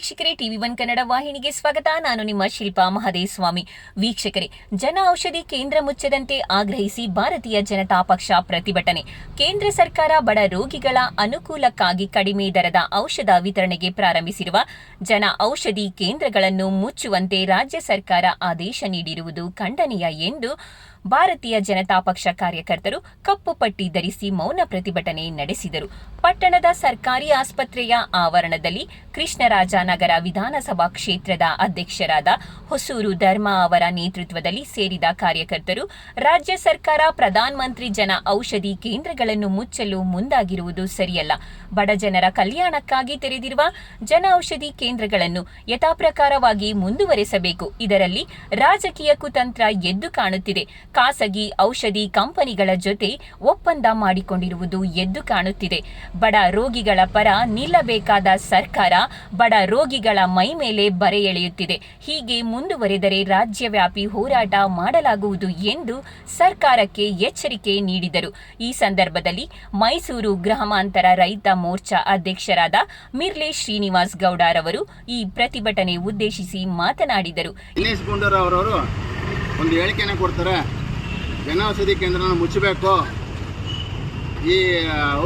ವೀಕ್ಷಕರೇ, ಟಿವಿ1 ಕನ್ನಡ ವಾಹಿನಿಗೆ ಸ್ವಾಗತ. ನಾನು ನಿಮ್ಮ ಶಿಲ್ಪಾ ಮಹದೇಸ್ವಾಮಿ. ವೀಕ್ಷಕರೇ, ಜನ ಔಷಧಿ ಕೇಂದ್ರ ಮುಚ್ಚದಂತೆ ಆಗ್ರಹಿಸಿ ಭಾರತೀಯ ಜನತಾ ಪಕ್ಷ ಪ್ರತಿಭಟನೆ. ಕೇಂದ್ರ ಸರ್ಕಾರ ಬಡ ರೋಗಿಗಳ ಅನುಕೂಲಕ್ಕಾಗಿ ಕಡಿಮೆ ದರದ ಔಷಧ ವಿತರಣೆಗೆ ಪ್ರಾರಂಭಿಸಿರುವ ಜನ ಔಷಧಿ ಕೇಂದ್ರಗಳನ್ನು ಮುಚ್ಚುವಂತೆ ರಾಜ್ಯ ಸರ್ಕಾರ ಆದೇಶ ನೀಡಿರುವುದು ಖಂಡನೀಯ ಎಂದು ಭಾರತೀಯ ಜನತಾ ಪಕ್ಷ ಕಾರ್ಯಕರ್ತರು ಕಪ್ಪು ಪಟ್ಟಿ ಧರಿಸಿ ಮೌನ ಪ್ರತಿಭಟನೆ ನಡೆಸಿದರು. ಪಟ್ಟಣದ ಸರ್ಕಾರಿ ಆಸ್ಪತ್ರೆಯ ಆವರಣದಲ್ಲಿ ಕೃಷ್ಣರಾಜನಗರ ವಿಧಾನಸಭಾ ಕ್ಷೇತ್ರದ ಅಧ್ಯಕ್ಷರಾದ ಹೊಸೂರು ಧರ್ಮ ಅವರ ನೇತೃತ್ವದಲ್ಲಿ ಸೇರಿದ ಕಾರ್ಯಕರ್ತರು ರಾಜ್ಯ ಸರ್ಕಾರ ಪ್ರಧಾನ ಮಂತ್ರಿ ಜನ ಔಷಧಿ ಕೇಂದ್ರಗಳನ್ನು ಮುಚ್ಚಲು ಮುಂದಾಗಿರುವುದು ಸರಿಯಲ್ಲ. ಬಡ ಜನರ ಕಲ್ಯಾಣಕ್ಕಾಗಿ ತೆರೆದಿರುವ ಜನ ಔಷಧಿ ಕೇಂದ್ರಗಳನ್ನು ಯಥಾಪ್ರಕಾರವಾಗಿ ಮುಂದುವರೆಸಬೇಕು. ಇದರಲ್ಲಿ ರಾಜಕೀಯ ಕುತಂತ್ರ ಎದ್ದು ಕಾಣುತ್ತಿದೆ. ಖಾಸಗಿ ಔಷಧಿ ಕಂಪನಿಗಳ ಜೊತೆ ಒಪ್ಪಂದ ಮಾಡಿಕೊಂಡಿರುವುದು ಎದ್ದು ಕಾಣುತ್ತಿದೆ. ಬಡ ರೋಗಿಗಳ ಪರ ನಿಲ್ಲಬೇಕಾದ ಸರ್ಕಾರ ಬಡ ರೋಗಿಗಳ ಮೈ ಮೇಲೆ ಬರೆ ಎಳೆಯುತ್ತಿದೆ. ಹೀಗೆ ಮುಂದುವರೆದರೆ ರಾಜ್ಯವ್ಯಾಪಿ ಹೋರಾಟ ಮಾಡಲಾಗುವುದು ಎಂದು ಸರ್ಕಾರಕ್ಕೆ ಎಚ್ಚರಿಕೆ ನೀಡಿದರು. ಈ ಸಂದರ್ಭದಲ್ಲಿ ಮೈಸೂರು ಗ್ರಾಮಾಂತರ ರೈತ ಮೋರ್ಚಾ ಅಧ್ಯಕ್ಷರಾದ ಮಿರ್ಲೆ ಶ್ರೀನಿವಾಸ್ ಗೌಡರವರು ಈ ಪ್ರತಿಭಟನೆ ಉದ್ದೇಶಿಸಿ ಮಾತನಾಡಿದರು. ಒಂದು ಹೇಳಿಕೆನ ಕೊಡ್ತಾರೆ, ಜನೌಷಧಿ ಕೇಂದ್ರನ ಮುಚ್ಚಬೇಕು, ಈ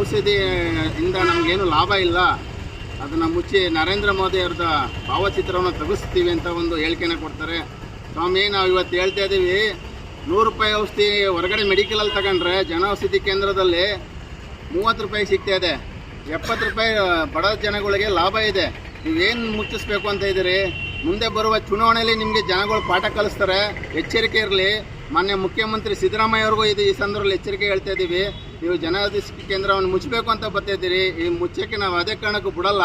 ಔಷಧಿಯಿಂದ ನಮಗೇನು ಲಾಭ ಇಲ್ಲ, ಅದನ್ನು ಮುಚ್ಚಿ ನರೇಂದ್ರ ಮೋದಿ ಅವ್ರದ್ದು ಭಾವಚಿತ್ರವನ್ನು ತೆಗೆಸ್ತೀವಿ ಅಂತ ಒಂದು ಹೇಳಿಕೆನ ಕೊಡ್ತಾರೆ. ಸ್ವಾಮಿ, ನಾವು ಇವತ್ತು ಹೇಳ್ತಾ ಇದ್ದೀವಿ, 100 ರೂಪಾಯಿ ಔಷಧಿ ಹೊರಗಡೆ ಮೆಡಿಕಲಲ್ಲಿ ತಗೊಂಡ್ರೆ ಜನೌಷಧಿ ಕೇಂದ್ರದಲ್ಲಿ 30 ರೂಪಾಯಿ ಸಿಗ್ತಾ ಇದೆ. 70 ರೂಪಾಯಿ ಬಡ ಜನಗಳಿಗೆ ಲಾಭ ಇದೆ. ನೀವೇನು ಮುಚ್ಚಿಸ್ಬೇಕು ಅಂತ ಇದ್ದೀರಿ? ಮುಂದೆ ಬರುವ ಚುನಾವಣೆಯಲ್ಲಿ ನಿಮಗೆ ಜನಗಳು ಪಾಠ ಕಲಿಸ್ತಾರೆ. ಎಚ್ಚರಿಕೆ ಇರಲಿ. ಮಾನ್ಯ ಮುಖ್ಯಮಂತ್ರಿ ಸಿದ್ದರಾಮಯ್ಯ ಅವ್ರಿಗೂ ಈ ಸಂದರ್ಭದಲ್ಲಿ ಎಚ್ಚರಿಕೆ ಹೇಳ್ತಾ ಇದ್ದೀವಿ. ನೀವು ಜನೌಷಧಿ ಕೇಂದ್ರವನ್ನು ಮುಚ್ಚಬೇಕು ಅಂತ ಬರ್ತಾಯಿದ್ದೀರಿ. ಈ ಮುಚ್ಚಕ್ಕೆ ನಾವು ಅದೇ ಕಾರಣಕ್ಕೂ ಬಿಡಲ್ಲ.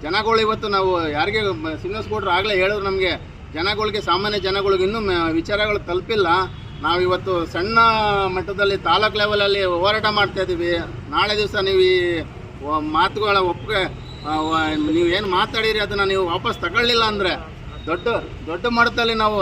ಜನಗಳು ಇವತ್ತು ನಾವು ಯಾರಿಗೆ ಶ್ರೀನಿವಾಸಗೌಡರು ಆಗಲೇ ಹೇಳಿದ್ರು, ನಮಗೆ ಜನಗಳಿಗೆ, ಸಾಮಾನ್ಯ ಜನಗಳಿಗೆ ಇನ್ನೂ ವಿಚಾರಗಳು ತಲುಪಿಲ್ಲ. ನಾವು ಇವತ್ತು ಸಣ್ಣ ಮಟ್ಟದಲ್ಲಿ ತಾಲೂಕು ಲೆವೆಲಲ್ಲಿ ಹೋರಾಟ ಮಾಡ್ತಾಯಿದ್ದೀವಿ. ನಾಳೆ ದಿವಸ ನೀವು ಈ ಮಾತುಗಳ ಒಪ್ಪಿಗೆ ನೀವೇನು ಮಾತಾಡಿರಿ ಅದನ್ನು ನೀವು ವಾಪಸ್ ತಗೊಳ್ಳಿಲ್ಲ ಅಂದರೆ ದೊಡ್ಡ ಮಟ್ಟದಲ್ಲಿ ನಾವು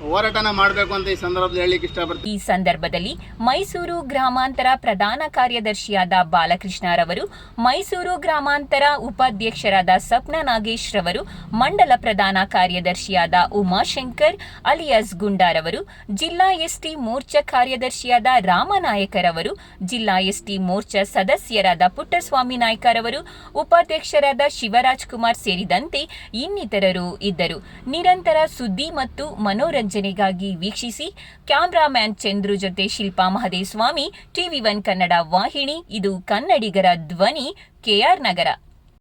ಹೋರಾಟನ ಮಾಡಬೇಕು ಅಂತ ಈ ಸಂದರ್ಭದಲ್ಲಿ ಹೇಳಲಿಕ್ಕೆ ಇಷ್ಟಪಡ್ತೀನಿ. ಈ ಸಂದರ್ಭದಲ್ಲಿ ಮೈಸೂರು ಗ್ರಾಮಾಂತರ ಪ್ರಧಾನ ಕಾರ್ಯದರ್ಶಿಯಾದ ಬಾಲಕೃಷ್ಣರವರು, ಮೈಸೂರು ಗ್ರಾಮಾಂತರ ಉಪಾಧ್ಯಕ್ಷರಾದ ಸಪ್ನ ನಾಗೇಶ್ ರವರು, ಮಂಡಲ ಪ್ರಧಾನ ಕಾರ್ಯದರ್ಶಿಯಾದ ಉಮಾಶಂಕರ್ ಅಲಿಯಾಸ್ ಗುಂಡಾರವರು, ಜಿಲ್ಲಾ ಎಸ್ಟಿ ಮೋರ್ಚಾ ಕಾರ್ಯದರ್ಶಿಯಾದ ರಾಮನಾಯಕರವರು, ಜಿಲ್ಲಾ ಎಸ್ಟಿ ಮೋರ್ಚಾ ಸದಸ್ಯರಾದ ಪುಟ್ಟಸ್ವಾಮಿ ನಾಯ್ಕರವರು, ಉಪಾಧ್ಯಕ್ಷರಾದ ಶಿವರಾಜ್ ಕುಮಾರ್ ಸೇರಿದಂತೆ ಇನ್ನಿತರರು ಇದ್ದರು. ನಿರಂತರ ಸುದ್ದಿ ಮತ್ತು ಮನೋರಂಜನೆಗಾಗಿ ವೀಕ್ಷಿಸಿ. ಕ್ಯಾಮರಾಮ್ಯಾನ್ ಚಂದ್ರು ಜೊತೆ ಶಿಲ್ಪಾ ಮಹದೇಸ್ವಾಮಿ, ಟಿವಿ1 ಕನ್ನಡ ವಾಹಿನಿ. ಇದು ಕನ್ನಡಿಗರ ಧ್ವನಿ, ಕೆಆರ್ ನಗರ.